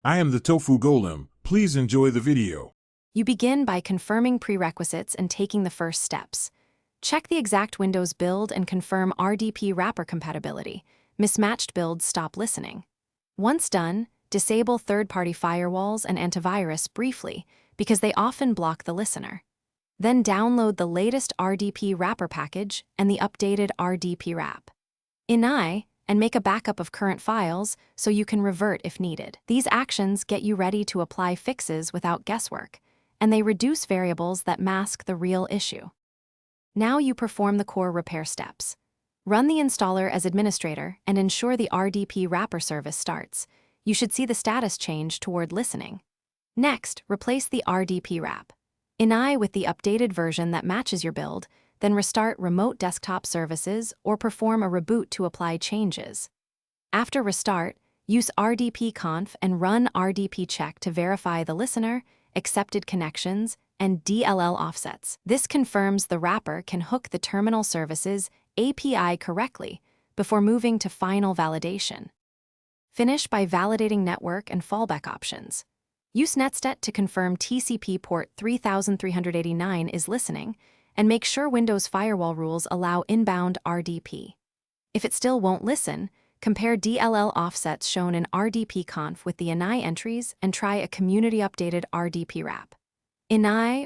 I am the Tofu Golem. Please enjoy the video. You begin by confirming prerequisites and taking the first steps. Check the exact Windows build and confirm RDP wrapper compatibility. Mismatched builds stop listening. Once done, disable third-party firewalls and antivirus briefly because they often block the listener. Then download the latest RDP wrapper package and the updated RDP wrap. And make a backup of current files so you can revert if needed. These actions get you ready to apply fixes without guesswork, and they reduce variables that mask the real issue. Now you perform the core repair steps. Run the installer as administrator and ensure the RDP wrapper service starts. You should see the status change toward listening. Next, replace the RDP wrap. With the updated version that matches your build, then restart remote desktop services or perform a reboot to apply changes. After restart, use rdpconf and run rdp check to verify the listener, accepted connections, and DLL offsets. This confirms the wrapper can hook the terminal services API correctly before moving to final validation. Finish by validating network and fallback options. Use Netstat to confirm TCP port 3389 is listening, and make sure Windows firewall rules allow inbound RDP. If it still won't listen, compare DLL offsets shown in rdpconf with the entries and try a community-updated RDP wrap.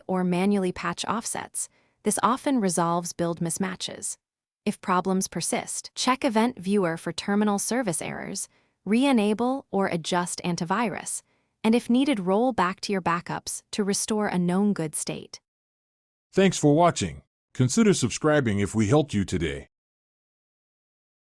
Or manually patch offsets. This often resolves build mismatches. If problems persist, check Event Viewer for terminal service errors, re-enable or adjust antivirus, and if needed, roll back to your backups to restore a known good state. Thanks for watching. Consider subscribing if we helped you today.